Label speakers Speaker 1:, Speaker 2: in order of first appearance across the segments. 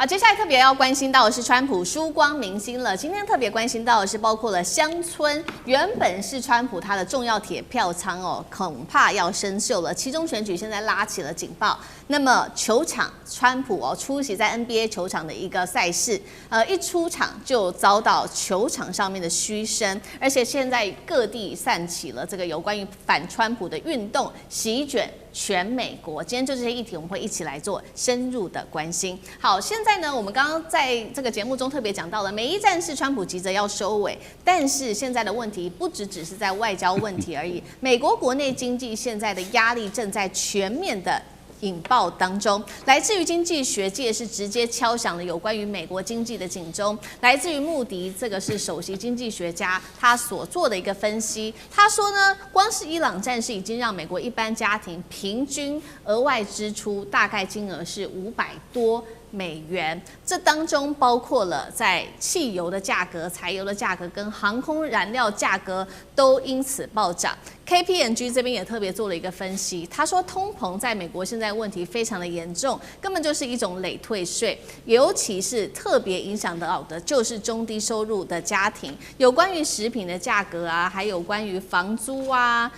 Speaker 1: 好，接下来特别要关心到的是川普输光明星了。今天特别关心到的是，包括了乡村，原本是川普他的重要铁票仓哦，恐怕要生锈了。期中选举现在拉起了警报。那么球场，川普出席在 NBA 球场的一个赛事，一出场就遭到球场上面的嘘声，而且现在各地散起了这个有关于反川普的运动，席卷全美国。今天就这些议题，我们会一起来做深入的关心。好，现在呢，我们刚刚在这个节目中特别讲到了，每一战是川普急着要收尾，但是现在的问题不只是在外交问题而已，美国国内经济现在的压力正在全面的引爆当中，来自于经济学界是直接敲响了有关于美国经济的警钟。来自于穆迪，这个是首席经济学家他所做的一个分析。他说呢，光是伊朗战事已经让美国一般家庭平均额外支出大概金额是500多美元，这当中包括了在汽油的价格、柴油的价格跟航空燃料价格都因此暴涨。KPMG 这边也特别做了一个分析，他说通膨在美国现在问题非常的严重，根本就是一种累退税，尤其是特别影响到的就是中低收入的家庭，有关于食品的价格啊，还有关于房租啊。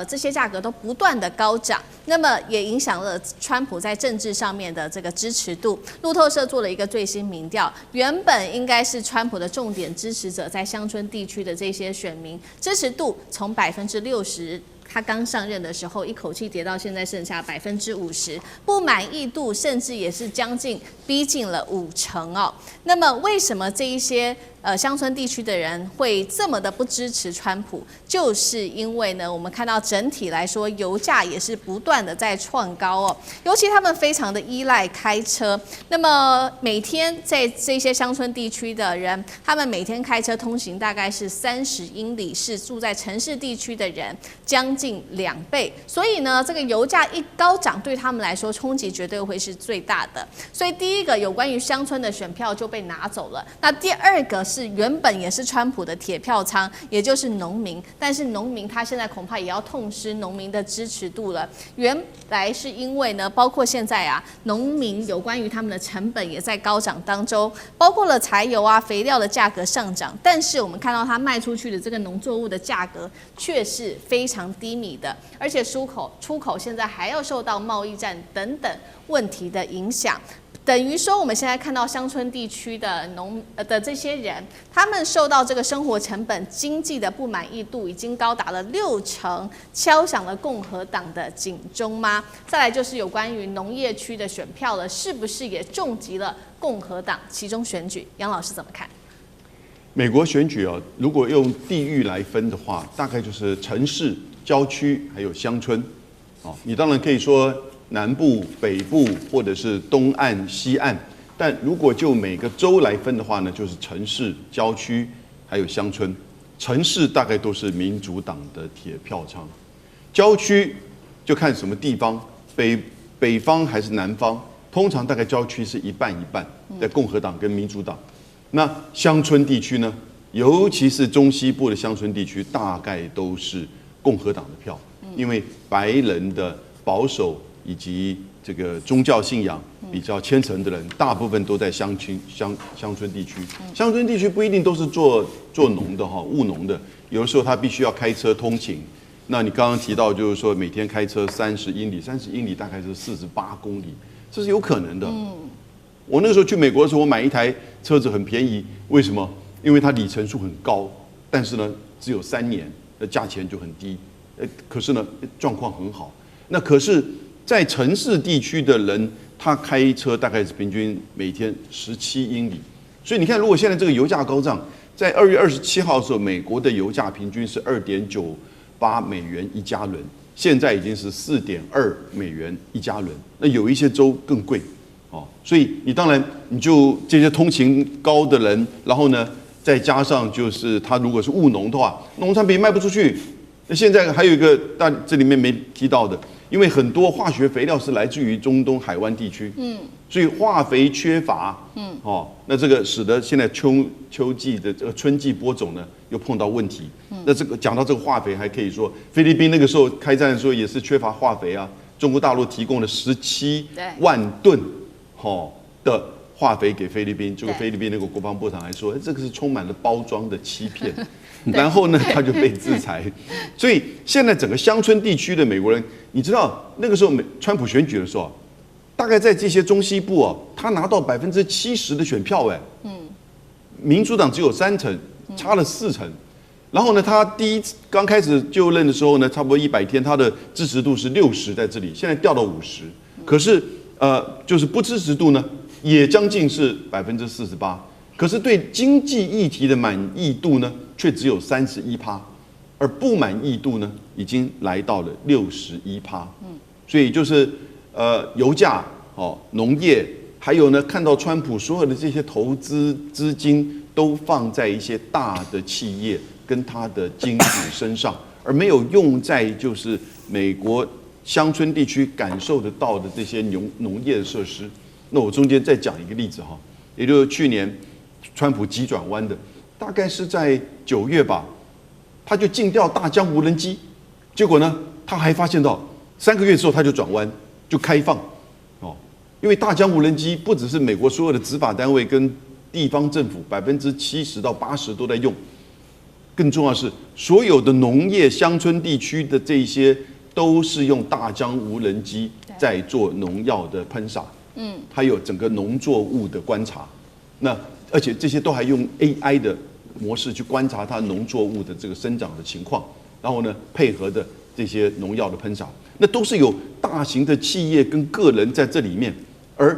Speaker 1: 这些价格都不断的高涨，那么也影响了川普在政治上面的这个支持度。路透社做了一个最新民调，原本应该是川普的重点支持者，在乡村地区的这些选民支持度从60%。他刚上任的时候，一口气跌到现在剩下50%，不满意度甚至也是逼近了50%哦。那么为什么这一些乡村地区的人会这么的不支持川普？就是因为呢，我们看到整体来说，油价也是不断的在创高哦。尤其他们非常的依赖开车，那么每天在这些乡村地区的人，他们每天开车通行大概是30英里，是住在城市地区的人将近2倍。所以呢，这个油价一高涨，对他们来说冲击绝对会是最大的。所以第一个有关于乡村的选票就被拿走了。那第二个是原本也是川普的铁票仓，也就是农民，但是农民他现在恐怕也要痛失农民的支持度了。原来是因为呢，包括现在农民有关于他们的成本也在高涨当中，包括了柴油啊、肥料的价格上涨，但是我们看到他卖出去的这个农作物的价格却是非常低迷的，而且出口现在还要受到贸易战等等问题的影响。等于说，我们现在看到乡村地区的的这些人，他们受到这个生活成本、经济的不满意度已经高达了60%，敲响了共和党的警钟吗？再来就是有关于农业区的选票了，是不是也重击了共和党期中选举？杨老师怎么看？
Speaker 2: 美国选举如果用地域来分的话，大概就是城市、郊区还有乡村。你当然可以说南部、北部或者是东岸、西岸，但如果就每个州来分的话呢，就是城市、郊区还有乡村。城市大概都是民主党的铁票仓，郊区就看什么地方，北方还是南方，通常大概郊区是一半一半，在共和党跟民主党。那乡村地区呢，尤其是中西部的乡村地区，大概都是共和党的票，因为白人的保守以及这个宗教信仰比较虔诚的人，大部分都在乡村地区。乡村地区不一定都是做农的务农的，有的时候他必须要开车通勤。那你刚刚提到就是说每天开车30英里大概是48公里，这是有可能的。我那个时候去美国的时候，我买一台车子很便宜，为什么？因为它里程数很高，但是呢只有3年，那价钱就很低。可是呢状况很好。那可是，在城市地区的人，他开车大概是平均每天17英里。所以你看，如果现在这个油价高涨，在2月27号的时候，美国的油价平均是2.98美元一加仑，现在已经是4.2美元一加仑。那有一些州更贵，所以你当然你就这些通勤高的人，然后呢，再加上就是他如果是务农的话，农产品卖不出去。那现在还有一个，这里面没提到的，因为很多化学肥料是来自于中东海湾地区，所以化肥缺乏，那这个使得现在秋季的这个春季播种呢又碰到问题。那这个讲到这个化肥，还可以说菲律宾那个时候开战的时候也是缺乏化肥啊，中国大陆提供了17万吨的化肥给菲律宾，结果菲律宾那个国防部长还说，这个是充满了包装的欺骗，然后呢他就被制裁。所以现在整个乡村地区的美国人，你知道那个时候川普选举的时候，大概在这些中西部哦，他拿到70%的选票，民主党只有3成，差了4成。然后呢，他刚开始就任的时候呢，差不多100天，他的支持度是60在这里，现在掉到50。可是就是不支持度呢，也将近是48%。可是对经济议题的满意度呢，却只有31%，而不满意度呢，已经来到了61%。所以就是油价农业，还有呢，看到川普所有的这些投资资金都放在一些大的企业跟他的金主身上，而没有用在就是美国乡村地区感受得到的这些农业的设施。那我中间再讲一个例子哈，也就是去年川普急转弯的，大概是在9月吧，他就禁掉大疆无人机，结果呢，他还发现到3个月之后他就转弯，就开放因为大疆无人机不只是美国所有的执法单位跟地方政府70%到80%都在用，更重要的是所有的农业乡村地区的这些都是用大疆无人机在做农药的喷洒，还有整个农作物的观察，那而且这些都还用 AI 的模式去观察它农作物的这个生长的情况，然后呢配合的这些农药的喷洒，那都是有大型的企业跟个人在这里面，而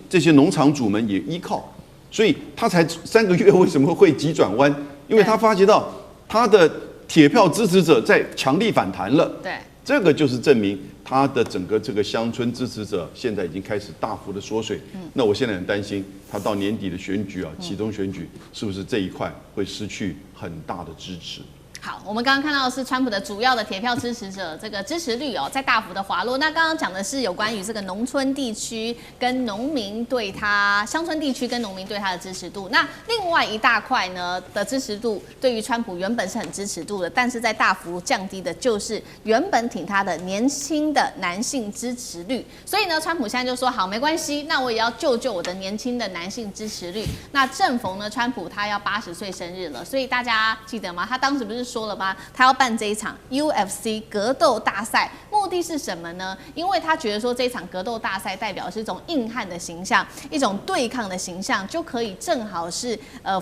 Speaker 2: 这些农场主们也依靠，所以他才3个月为什么会急转弯？因为他发觉到他的铁票支持者在强力反弹了。
Speaker 1: 对，
Speaker 2: 这个就是证明他的整个这个乡村支持者现在已经开始大幅的缩水。那我现在很担心他到年底的选举启动选举是不是这一块会失去很大的支持？
Speaker 1: 好，我们刚刚看到的是川普的主要的铁票支持者这个支持率在大幅的滑落。那刚刚讲的是有关于这个农村地区跟农民对他乡村地区跟农民对他的支持度。那另外一大块呢的支持度，对于川普原本是很支持度的，但是在大幅降低的就是原本挺他的年轻的男性支持率。所以呢，川普现在就说好，没关系，那我也要救我的年轻的男性支持率。那正逢呢，川普他要80岁生日了，所以大家记得吗？他当时不是说了吗？他要办这一场 UFC 格斗大赛，目的是什么呢？因为他觉得说这一场格斗大赛代表的是一种硬汉的形象，一种对抗的形象，就可以正好是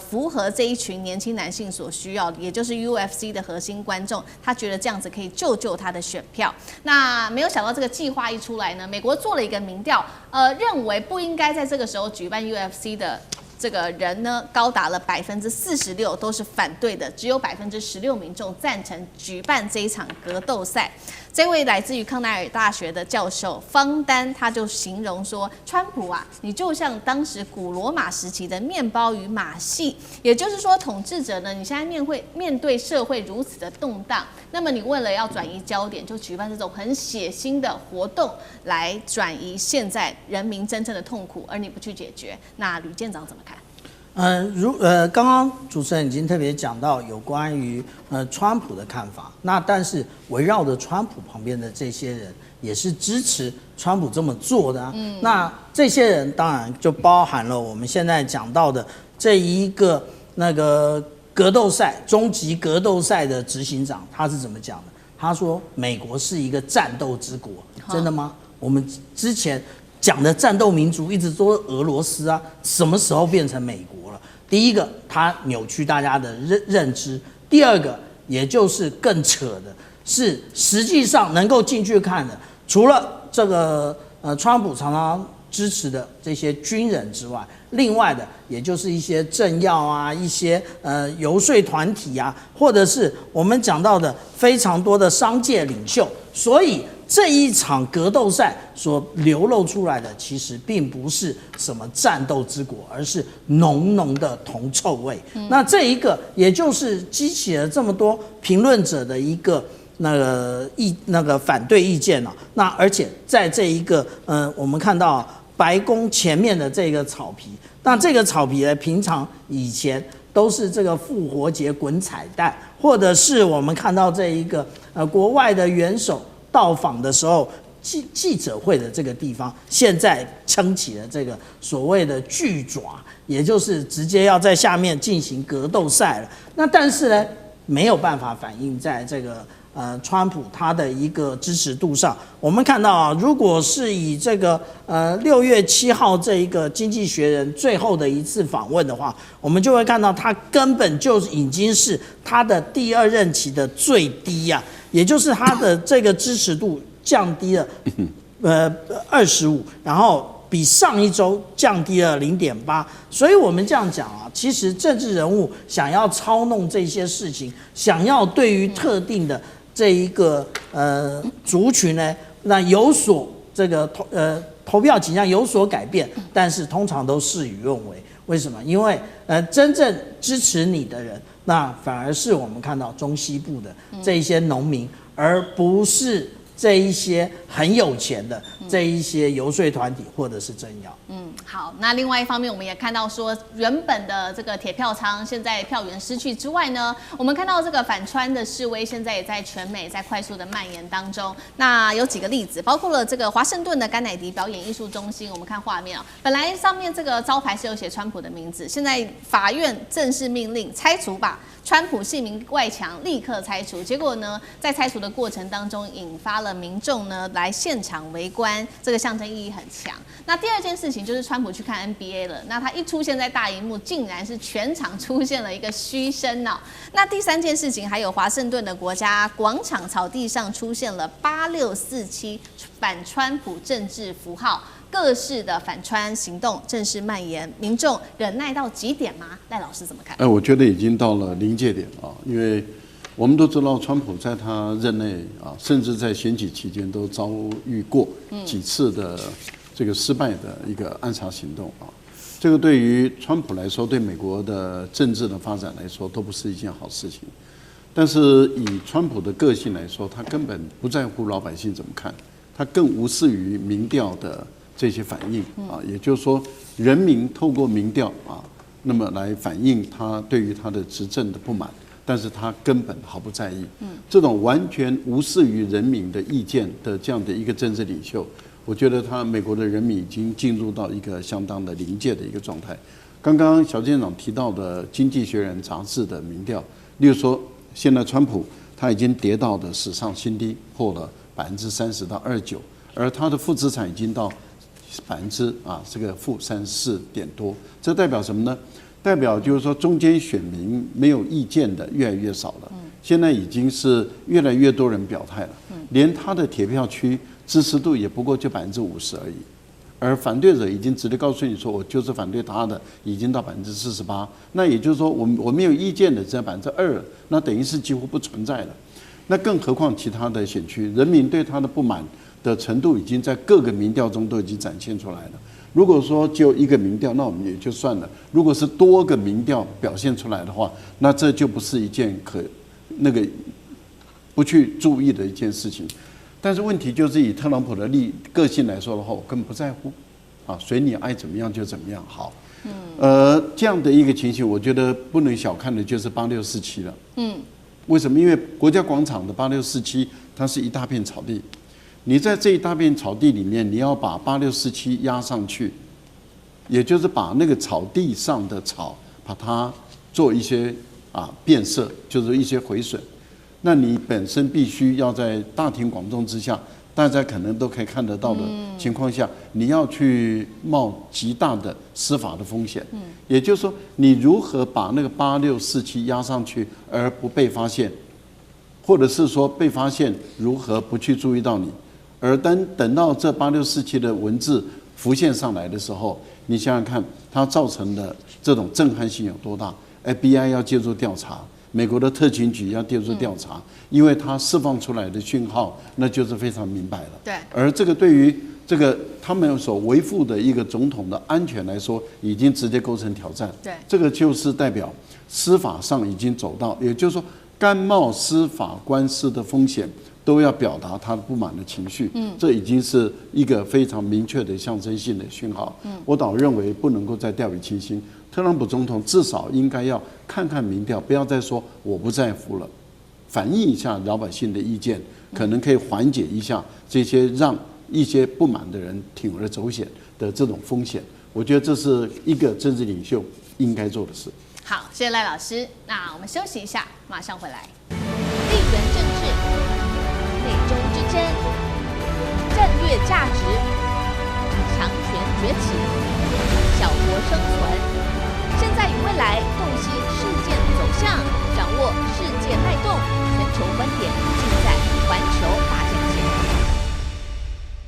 Speaker 1: 符合这一群年轻男性所需要的，也就是 UFC 的核心观众。他觉得这样子可以救他的选票。那没有想到这个计划一出来呢，美国做了一个民调，认为不应该在这个时候举办 UFC 的这个人呢，高达了46%都是反对的，只有16%民众赞成举办这一场格斗赛。这位来自于康奈尔大学的教授方丹，他就形容说，川普啊，你就像当时古罗马时期的面包与马戏，也就是说，统治者呢，你现在面对社会如此的动荡，那么你为了要转移焦点，就举办这种很血腥的活动来转移现在人民真正的痛苦，而你不去解决，那吕舰长怎么看？
Speaker 3: 刚刚主持人已经特别讲到有关于川普的看法，那但是围绕着川普旁边的这些人也是支持川普这么做的那这些人当然就包含了我们现在讲到的这一个那个格斗赛终极格斗赛的执行长，他是怎么讲的？他说美国是一个战斗之国，真的吗？我们之前讲的战斗民族一直都是俄罗斯啊，什么时候变成美国了？第一个，它扭曲大家的认知；第二个，也就是更扯的是，实际上能够进去看的，除了这个川普常常支持的这些军人之外，另外的也就是一些政要啊，一些游说团体啊，或者是我们讲到的非常多的商界领袖，所以这一场格斗赛所流露出来的，其实并不是什么战斗之国，而是浓浓的铜臭味。那这一个，也就是激起了这么多评论者的一个那个反对意见了。那而且在这一个我们看到白宫前面的这个草皮，那这个草皮呢，平常以前都是这个复活节滚彩蛋，或者是我们看到这一个国外的元首到访的时候，记者会的这个地方，现在撑起了这个所谓的巨爪，也就是直接要在下面进行格斗赛了。那但是呢，没有办法反映在这个川普他的一个支持度上。我们看到啊，如果是以这个6月7号这一个《经济学人》最后的一次访问的话，我们就会看到他根本就已经是他的第2任期的最低啊，也就是他的这个支持度降低了25%，然后比上一周降低了0.8，所以我们这样讲啊，其实政治人物想要操弄这些事情，想要对于特定的这一个族群呢，那有所这个投票倾向有所改变，但是通常都事与愿违。为什么？因为真正支持你的人，那反而是我们看到中西部的这一些农民，而不是这一些很有钱的这一些游说团体或者是政要。
Speaker 1: 好，那另外一方面，我们也看到说，原本的这个铁票仓现在票源失去之外呢，我们看到这个反川的示威现在也在全美在快速的蔓延当中。那有几个例子，包括了这个华盛顿的甘乃迪表演艺术中心，我们看画面啊，本来上面这个招牌是有写川普的名字，现在法院正式命令拆除吧。川普姓名外墙立刻拆除，结果呢，在拆除的过程当中，引发了民众呢来现场围观，这个象征意义很强。那第二件事情就是川普去看 NBA 了，那他一出现在大荧幕，竟然是全场出现了一个嘘声哦。那第三件事情还有华盛顿的国家广场草地上出现了8647反川普政治符号。各式的反川行动正式蔓延，民众忍耐到极点吗？赖老师怎么看？
Speaker 4: 我觉得已经到了临界点啊，因为我们都知道，川普在他任内啊，甚至在选举期间都遭遇过几次的这个失败的一个暗杀行动啊。这个对于川普来说，对美国的政治的发展来说，都不是一件好事情。但是以川普的个性来说，他根本不在乎老百姓怎么看，他更无视于民调的这些反应啊，也就是说，人民透过民调啊，那么来反映他对于他的执政的不满，但是他根本毫不在意。这种完全无视于人民的意见的这样的一个政治领袖，我觉得美国的人民已经进入到一个相当的临界的一个状态。刚刚小舰长提到的《经济学人》杂志的民调，例如说，现在川普他已经跌到的史上新低，破了30%到29%，而他的负资产已经到这个负34点多，这代表什么呢？代表就是说中间选民没有意见的越来越少了，现在已经是越来越多人表态了，连他的铁票区支持度也不过就50%而已，而反对者已经直接告诉你说，我就是反对他的，已经到48%，那也就是说我没有意见的只有2%了，那等于是几乎不存在了。那更何况其他的选区，人民对他的不满的程度已经在各个民调中都已经展现出来了。如果说只有一个民调，那我们也就算了；如果是多个民调表现出来的话，那这就不是一件不去注意的一件事情。但是问题就是以特朗普的个性来说的话，我根本不在乎，啊，随你爱怎么样就怎么样。好，这样的一个情形，我觉得不能小看的就是8647了。为什么？因为国家广场的8647，它是一大片草地。你在这一大片草地里面，你要把8647压上去，也就是把那个草地上的草，把它做一些变色，就是一些毁损。那你本身必须要在大庭广众之下，大家可能都可以看得到的情况下，你要去冒极大的司法的风险。也就是说，你如何把那个8647压上去而不被发现，或者是说被发现如何不去注意到你？而等到这8647的文字浮现上来的时候，你想想看，它造成的这种震撼性有多大 ？FBI 要介入调查，美国的特勤局要介入调查，因为它释放出来的讯号，那就是非常明白了。
Speaker 1: 对。
Speaker 4: 而这个对于这个他们所维护的一个总统的安全来说，已经直接构成挑战。
Speaker 1: 对。
Speaker 4: 这个就是代表司法上已经走到，也就是说，甘冒司法官司的风险，都要表达他不满的情绪，这已经是一个非常明确的象征性的讯号。我倒认为不能够再掉以轻心，特朗普总统至少应该要看看民调，不要再说我不在乎了，反映一下老百姓的意见，可能可以缓解一下这些让一些不满的人铤而走险的这种风险。我觉得这是一个政治领袖应该做的事。
Speaker 1: 好，谢谢赖老师。那我们休息一下，马上回来。地缘政治、美中之争、战略价值、强权崛起、小国生存，现在与未来洞悉事件走向。